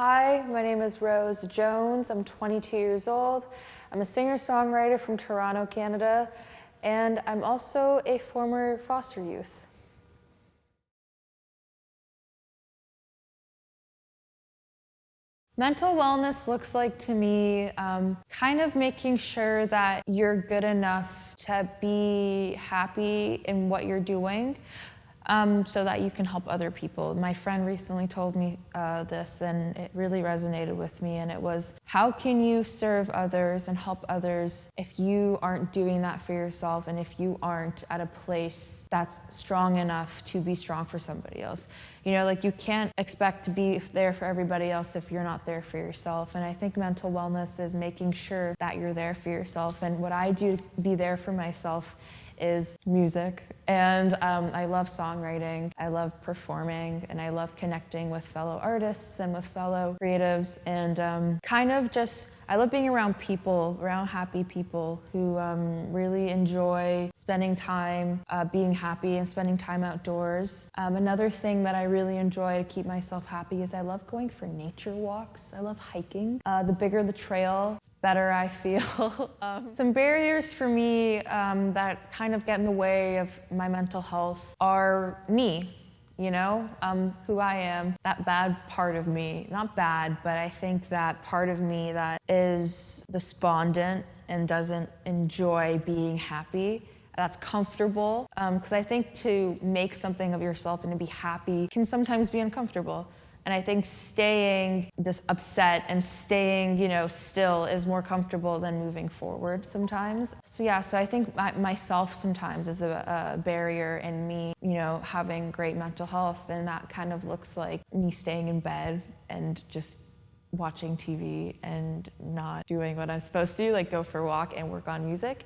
Hi, my name is Rose Jones. I'm 22 years old. I'm a singer-songwriter from Toronto, Canada, and I'm also a former foster youth. Mental wellness looks like to me kind of making sure that you're good enough to be happy in what you're doing so that you can help other people. My friend recently told me this and it really resonated with me, and it was, how can you serve others and help others if you aren't doing that for yourself and if you aren't at a place that's strong enough to be strong for somebody else? You know, like you can't expect to be there for everybody else if you're not there for yourself. And I think mental wellness is making sure that you're there for yourself. And what I do to be there for myself is music. And I love songwriting, I love performing, and I love connecting with fellow artists and with fellow creatives. And I love being around people, around happy people who really enjoy spending time being happy and spending time outdoors. Another thing that I really enjoy to keep myself happy is I love going for nature walks. I love hiking. The bigger the trail, better I feel. Some barriers for me that kind of get in the way of my mental health are me, you know, who I am, that bad part of me. Not bad, but I think that part of me that is despondent and doesn't enjoy being happy, that's comfortable. Because I think to make something of yourself and to be happy can sometimes be uncomfortable. And I think staying just upset and staying, still is more comfortable than moving forward sometimes. So I think myself sometimes is a barrier in me, having great mental health. And that kind of looks like me staying in bed and just watching TV and not doing what I'm supposed to, like go for a walk and work on music.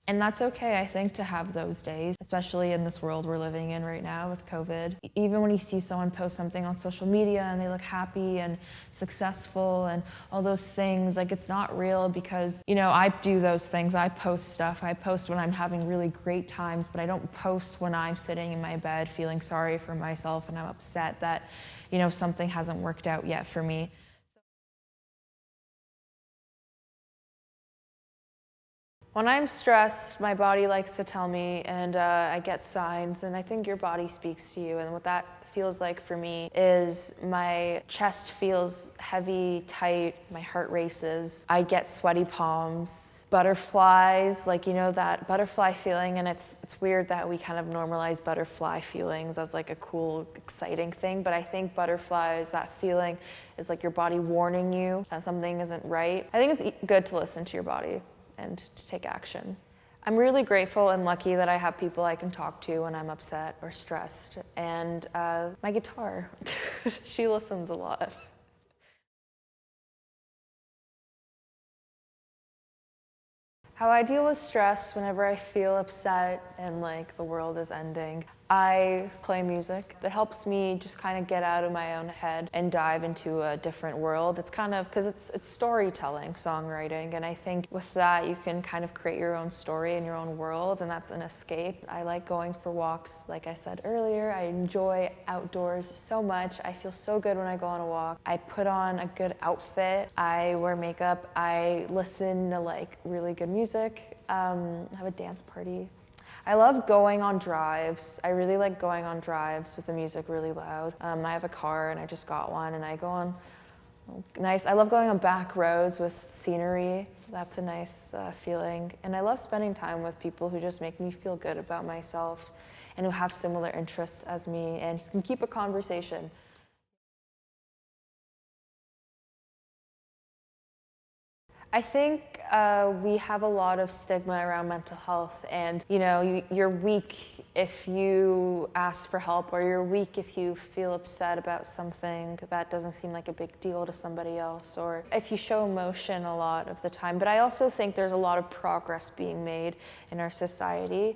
And that's okay, I think, to have those days, especially in this world we're living in right now with COVID. Even when you see someone post something on social media and they look happy and successful and all those things, like it's not real because, I do those things. I post stuff. I post when I'm having really great times, but I don't post when I'm sitting in my bed feeling sorry for myself and I'm upset that, something hasn't worked out yet for me. When I'm stressed, my body likes to tell me, and I get signs, and I think your body speaks to you. And what that feels like for me is my chest feels heavy, tight, my heart races, I get sweaty palms, butterflies, that butterfly feeling. And it's weird that we kind of normalize butterfly feelings as like a cool, exciting thing. But I think butterflies, that feeling is like your body warning you that something isn't right. I think it's good to listen to your body and to take action. I'm really grateful and lucky that I have people I can talk to when I'm upset or stressed. And my guitar, she listens a lot. How I deal with stress whenever I feel upset and like the world is ending, I play music that helps me just kind of get out of my own head and dive into a different world. It's kind of, because it's storytelling, songwriting, and I think with that you can kind of create your own story in your own world, and that's an escape. I like going for walks, like I said earlier. I enjoy outdoors so much. I feel so good when I go on a walk. I put on a good outfit, I wear makeup, I listen to like really good music, have a dance party. I love going on drives. I really like going on drives with the music really loud. I have a car and I just got one and I go on I love going on back roads with scenery. That's a nice feeling. And I love spending time with people who just make me feel good about myself and who have similar interests as me and who can keep a conversation. I think we have a lot of stigma around mental health, and you're weak if you ask for help, or you're weak if you feel upset about something that doesn't seem like a big deal to somebody else, or if you show emotion a lot of the time. But I also think there's a lot of progress being made in our society.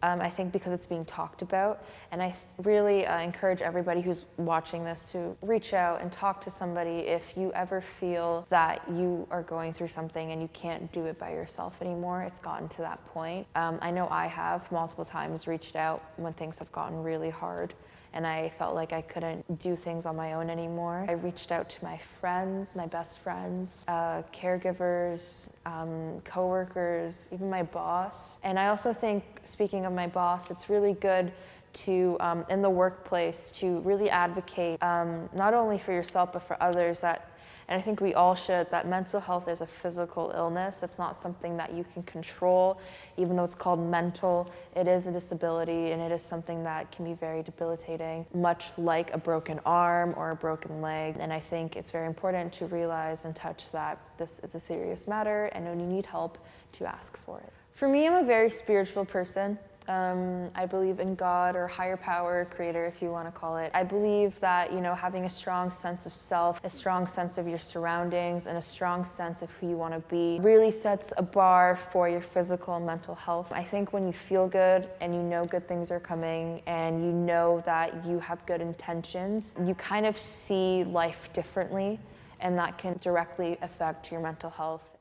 I think because it's being talked about, and I really encourage everybody who's watching this to reach out and talk to somebody if you ever feel that you are going through something and you can't do it by yourself anymore. It's gotten to that point. I know I have multiple times reached out when things have gotten really hard, and I felt like I couldn't do things on my own anymore. I reached out to my friends, my best friends, caregivers, coworkers, even my boss. And I also think, speaking of my boss, it's really good to, in the workplace, to really advocate not only for yourself but for others, and I think we all should, that mental health is a physical illness. It's not something that you can control. Even though it's called mental, it is a disability, and it is something that can be very debilitating, much like a broken arm or a broken leg. And I think it's very important to realize and touch that this is a serious matter, and when you need help, to ask for it. For me, I'm a very spiritual person. I believe in God, or higher power, creator, if you want to call it. I believe that, having a strong sense of self, a strong sense of your surroundings, and a strong sense of who you want to be really sets a bar for your physical and mental health. I think when you feel good and you know good things are coming and you know that you have good intentions, you kind of see life differently, and that can directly affect your mental health.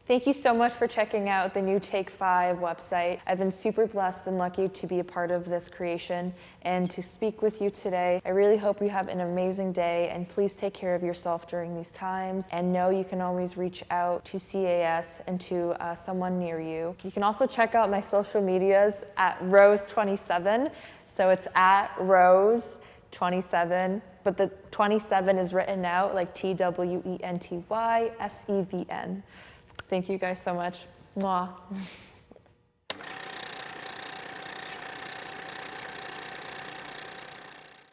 Thank you so much for checking out the new Take5 website. I've been super blessed and lucky to be a part of this creation and to speak with you today. I really hope you have an amazing day, and please take care of yourself during these times, and know you can always reach out to CAS and to someone near you. You can also check out my social medias at Rose27. So it's at Rose27, but the 27 is written out like TWENTYSEVN. Thank you guys so much. Mwah.